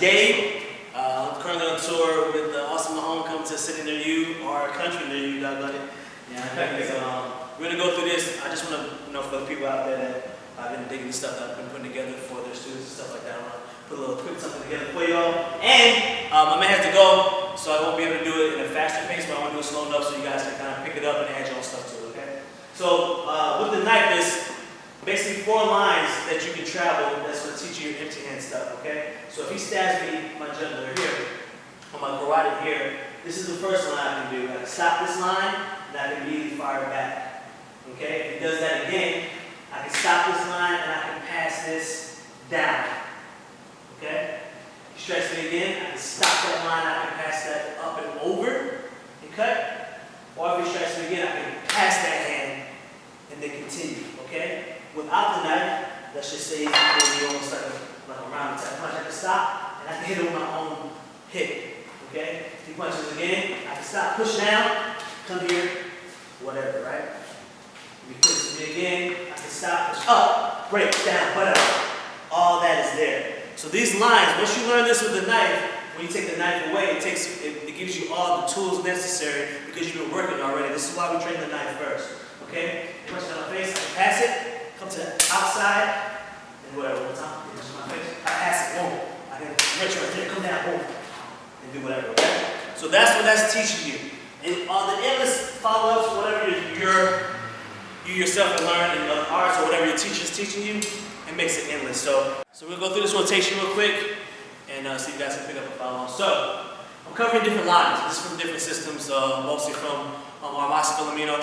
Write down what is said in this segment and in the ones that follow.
Dave. I'm currently on tour with Awesome Home, coming to a city near you, or a country near you, doggone it. Yeah, we're going to go through this. I just want to, for the people out there that I've been digging the stuff that I've been putting together for their students and stuff like that. I want to put a little quick something together for y'all. And I may have to go, so I won't be able to do it in a faster pace, but I want to do it slow enough so you guys can kind of pick it up and add your own stuff to it, okay? So with the knife is basically 4 lines that you can travel that's going to teach you your empty hand stuff, okay? So if he stabs me, my jugular here, or my carotid here, this is the first line I can do. I can stop this line, and I can immediately fire back, okay? If he does that again, I can stop this line, and I can pass this down, okay? He strikes me again, I can stop that line, I can pass that up and over, and cut. Or if he strikes me again, I can pass that hand, and then continue, okay? Without the knife, let's just say it's almost like a round type punch. I can stop and I can hit it with my own hip. Okay? If he punches again, I can stop, push down, come here, whatever, right? If he pushes me again, I can stop, push up, break, down, whatever. All that is there. So these lines, once you learn this with the knife, when you take the knife away, it gives you all the tools necessary because you've been working already. This is why we train the knife first. Okay? Punch down my face, I can pass it. Come to the outside, and whatever, one time, push my face, I pass it, boom. I can reach right there, come down, boom, and do whatever, okay? So that's what that's teaching you. And all the endless follow-ups, whatever you yourself can learn in arts or whatever your teacher's teaching you, it makes it endless. So we'll go through this rotation real quick, and so you guys can pick up and follow along. So I'm covering different lines. This is from different systems, mostly from Arnold Filomeno,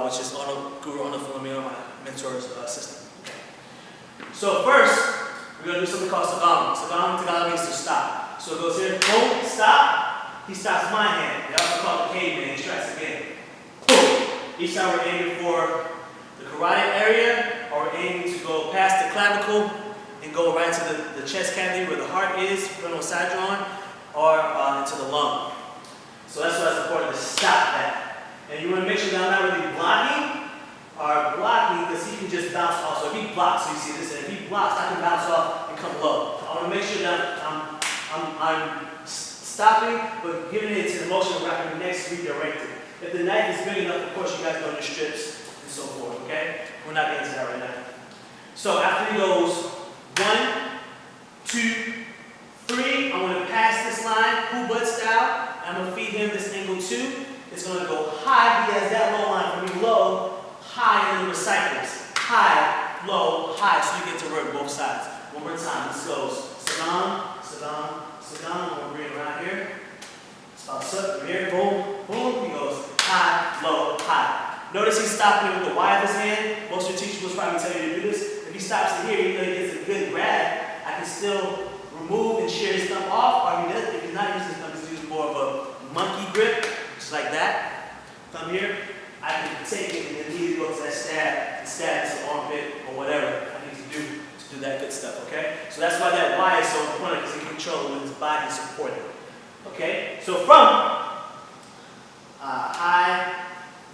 which is Guro Arnold Filomeno, my mentor's system. Okay. So first, we're going to do something called sagam. Sagam in Tagalog means to stop. So it goes here, boom, stop. He stops my hand. They also call it the caveman. He strikes again. Boom. Each time we're aiming for the carotid area, or we're aiming to go past the clavicle and go right into the chest cavity where the heart is, frontal side drawn, or into the lung. So that's why it's important to stop that. And you want to make sure that I'm not really blocking, or blocking, because he can just bounce off. So if he blocks, so you see this, and if he blocks, I can bounce off and come low. I want to make sure that I'm stopping, but giving it to the motion where I can next redirect it. If the knife is big enough, of course, you guys know your strips and so forth, okay? We're not getting into that right now. So after he goes 1, 2, 3, I'm going to pass this line, who butt style, and I'm going to feed him this angle 2. It's going to go high. He has that low line for me, low, high, and then recycles. High, low, high, so you get to work both sides. One more time. This goes sagam, sagam, sagam. I'm going to bring it around here. Stops up from here. Boom, boom. He goes high, low, high. Notice he's stopping it with the Y of his hand. Most of your teachers will probably tell you to do this. If he stops it here, even though he gets a good grab, I can still remove and shear his thumb off. Or if he's not using his thumb, he's using more of a monkey grip, just like that. Thumb here. I can take it and then immediately go to that stab, and stab to the armpit or whatever I need to do that good stuff, okay? So that's why that Y is so important, because he can control it with his body supporting. Okay? So from high,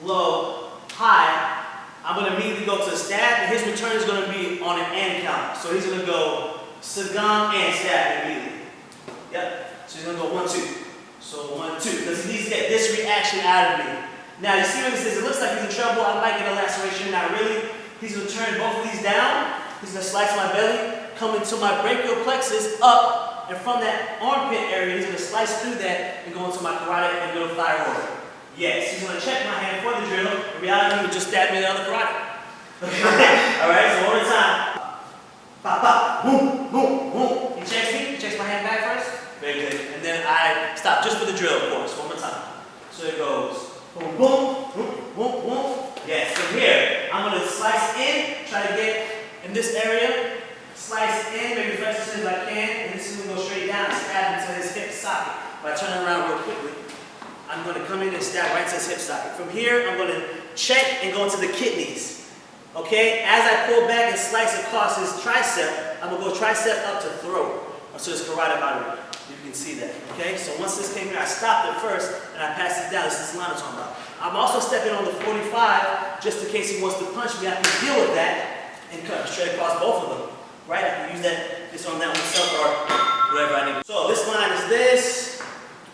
low, high, I'm going to immediately go to a stab, and his return is going to be on an and count. So he's going to go sagam and stab immediately. Yep. So he's going to go 1, 2. So 1, 2, because he needs to get this reaction out of me. Now, you see what he says? It looks like he's in trouble. I might get a laceration. Not really. He's going to turn both of these down. He's going to slice my belly, come into my brachial plexus, up, and from that armpit area, he's going to slice through that and go into my carotid and middle thyroid. Yes, he's going to check my hand for the drill. In reality, he would just stab me in the other carotid. Okay? All right, so one more time. Pop, pop, boom, boom, boom. He checks me. He checks my hand back first. Very good. And then I stop, just for the drill, of course. One more time. So it goes. Boom, boom, boom, boom, boom. Yes, from here, I'm going to slice in, try to get in this area, slice in, maybe flex as soon as I can, and this is going to go straight down and stab into his hip socket. If I turn it around real quickly, I'm going to come in and stab right into his hip socket. From here, I'm going to check and go into the kidneys. Okay, as I pull back and slice across his tricep, I'm going to go tricep up to throat, or to his carotid artery. You can see that, okay? So once this came here, I stopped it first, and I passed it down. This is the line I'm talking about. I'm also stepping on the 45, just in case he wants to punch me. I can deal with that and cut straight across both of them, right? I can use that, this on that one itself, or whatever I need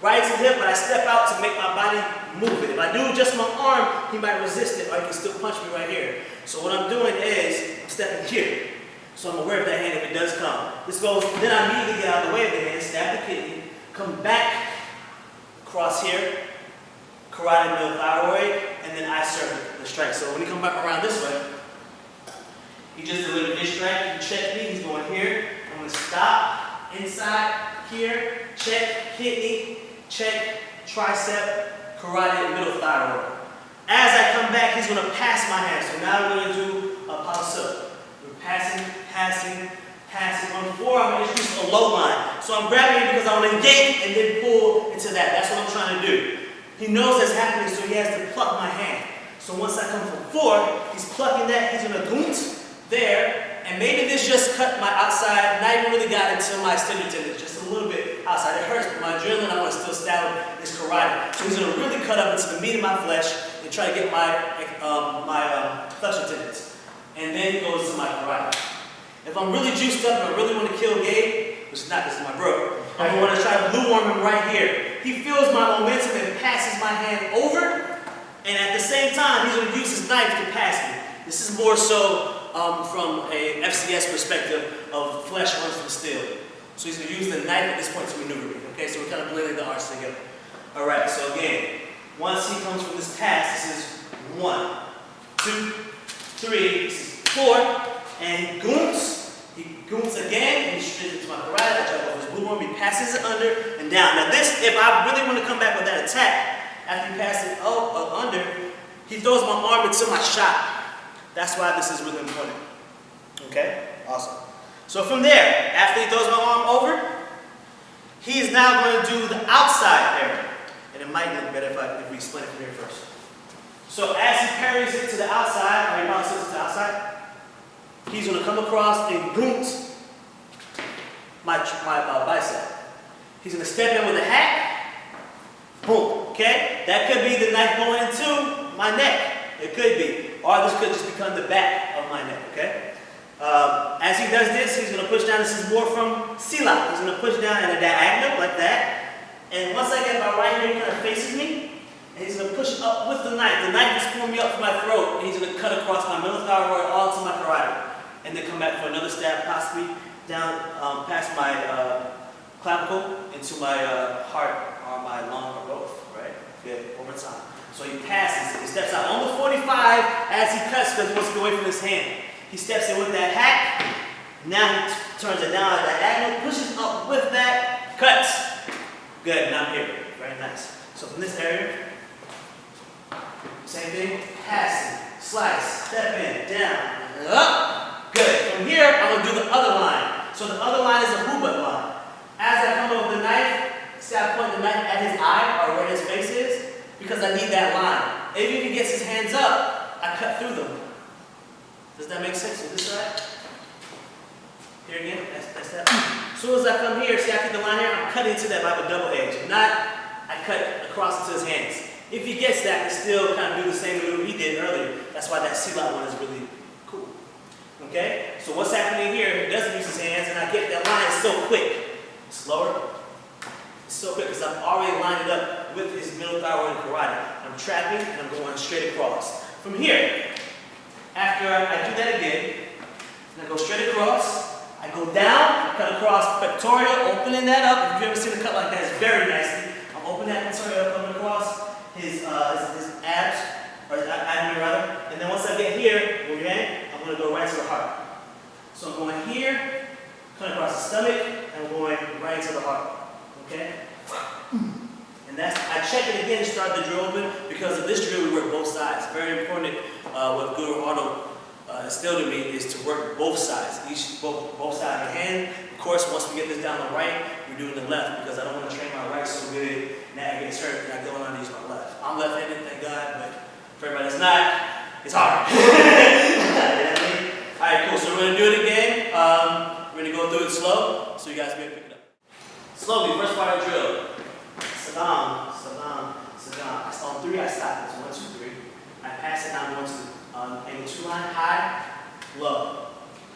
right to the hip, but I step out to make my body move it. If I do just my arm, he might resist it, or he can still punch me right here. So what I'm doing is, I'm stepping here. So I'm aware of that hand if it does come. This goes, then I immediately get out of the way of the hand, stab the kidney, come back, cross here, carotid middle thyroid, and then I serve the strike. So when he comes back around this way, he just delivered this strike, he checked me, he's going here. I'm going to stop, inside, here, check, kidney, check, tricep, carotid, middle thyroid. As I come back, he's going to pass my hand. So now I'm going to do a pop silk. We're passing, passing, passing. On the forearm, I'm going to introduce a low line. So I'm grabbing it because I want to yank and then pull into that. That's what I'm trying to do. He knows that's happening, so he has to pluck my hand. So once I come from 4, he's plucking that. He's going to goont there. And maybe this just cut my outside, not even really got into my extended tendons, just a little bit outside. It hurts, but my adrenaline, I want to still stab this carotid. So he's going to really cut up into the meat of my flesh and try to get my flexor tendons. And then he goes to my carotid. If I'm really juiced up and I really want to kill Gabe, which is not because it's my bro, I'm going to try to blue worm him right here. He feels my momentum and passes my hand over, and at the same time, he's going to use his knife to pass me. This is more so from a FCS perspective of flesh runs from steel. So he's going to use the knife at this point to maneuver me. Okay, so we're kind of blending the arts together. All right, so again, once he comes from this pass, this is 1, 2, 3, this is 4, and he goons. He goons again, and he straight into my carotid. I try to go for his blue worm. He passes it under and down. Now this, if I really want to come back with that attack, after he passes it under, he throws my arm into my shot. That's why this is really important. Okay? Awesome. So from there, after he throws my arm over, he is now going to do the outside area. And it might look better if we explain it from here first. So as he parries it to the outside, or he bounces it to the outside, he's going to come across and goont my bicep. He's going to step in with a hack. Boom. Okay? That could be the knife going into my neck. It could be. Or this could just become the back of my neck. Okay? As he does this, he's going to push down. This is more from Killa. He's going to push down in a diagonal like that. And once I get my right here, he kind of faces me. And he's going to push up with the knife. The knife is pulling me up from my throat. And he's going to cut across my middle thyroid all to my carotid. And then come back for another stab, possibly down past my clavicle into my heart or my lung or both, right? Good, one more time. So he passes, he steps out on the 45 as he cuts because he wants to get away from his hand. He steps in with that hack, now he turns it down at diagonal, pushes up with that, cuts. Good, now I'm here, very nice. So from this area, same thing, passing, slice, step in, down, up. Good. From here, I'm going to do the other line. So the other line is a hubut line. As I come over the knife, see I point the knife at his eye or where his face is, because I need that line. Even if he gets his hands up, I cut through them. Does that make sense? Is this right? Here again, that's that. As soon as I come here, see I get the line here, I'm cutting into that by a double edge. If not, I cut across into his hands. If he gets that, I can still kind of do the same maneuver he did earlier. That's why that Killa one is really cool. Okay? So what's happening here, he doesn't use his hands, and I get that line so quick. Slower. It's so quick because I've already lined it up with his middle thyroid and carotid. I'm trapping and I'm going straight across. From here, after I do that again, and I go straight across, I go down, cut across pectoral, opening that up. If you've ever seen a cut like that, it's very nicely. I'm opening that pectoral up, coming across his abs, or abdomen rather. And then once I get here, okay, I'm going to go right to the heart. So I'm going here, cut across the stomach, and I'm going right into the heart. Okay? And that's, I check it again to start the drill open, because of this drill we work both sides. Very important, what Guro Arnold instilled in me is to work both sides, both sides of the hand. Of course, once we get this down the right, we're doing the left, because I don't want to train my right so good, now I get hurt, and I don't want to use my left. I'm left-handed, thank God, but for everybody that's not, it's hard. You know what I mean? Alright, cool, so we're going to do it again. We're going to go through it slow, so you guys can pick it up. Slowly, first part of the drill. Saddam, Saddam, Saddam. On 3, I stop. It's 1, 2, 3. I pass it down, going to angle 2 line, high, low,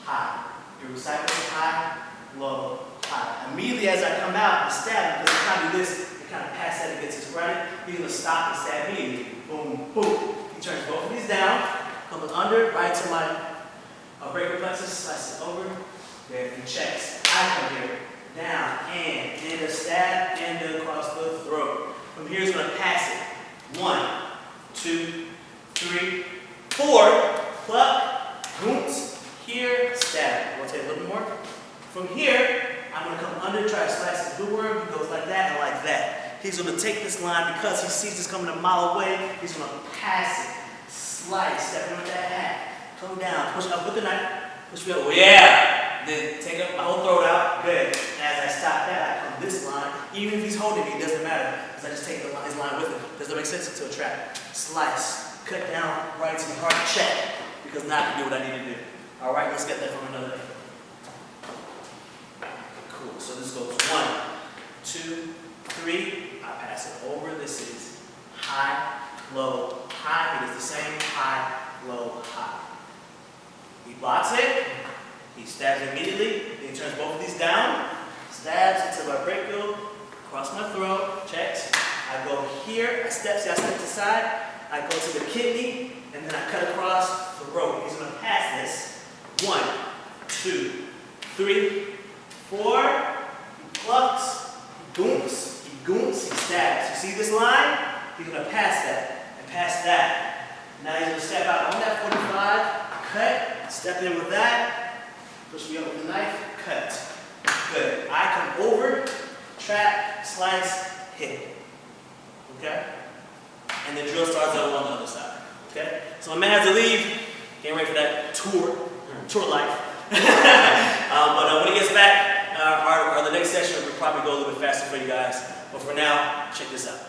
high. You recycle high, low, high. Immediately as I come out, I stab, because I kind of do this, it kind kind of pass that and gets his running. He's going to stop and stab me. Boom, boom. He turns both of these down, comes under, right to my brachial plexus, slices over. There, he checks. I come here, down, and a stab, and across the throat. From here, he's going to pass it. 1, 2, 3, 4. Pluck, boots, here, stab. Rotate a little bit more. From here, I'm going to come under, try to slice the blue worm. He goes like that and like that. He's going to take this line because he sees this coming a mile away. He's going to pass it, slice, step in with that hat, come down, push up with the knife, push me up. Oh, yeah. Then take up my whole throat out. Good. As I stop that, I come this line. Even if he's holding me, it doesn't matter because I just take his line with him. Does that make sense? Into a trap. Slice, cut down, right to the heart, check. Because now I can do what I need to do. All right, let's get that from another angle. Cool. So this goes 1, 2, 3. I pass it over. This is high, low, high. It is the same high, low, high. He blocks it. He stabs immediately. Then he turns both of these down. Stabs into my brachial, across my throat. Checks. I go here. I step. See, I step to the side. I go to the kidney, and then I cut across the throat. He's going to pass this. 1, 2, 3, 4. He plucks. He goons. He goons. He stabs. You see this line? He's going to pass that and pass that. Now he's going to step out on that 45. Cut. Step in with that. Push me up with the knife. Cut. Good. I come over. Trap. Slice. Hit. Okay? And the drill starts over on the other side. Okay? So my man has to leave. Getting ready for that tour life. But when he gets back, the next session will probably go a little bit faster for you guys. But for now, check this out.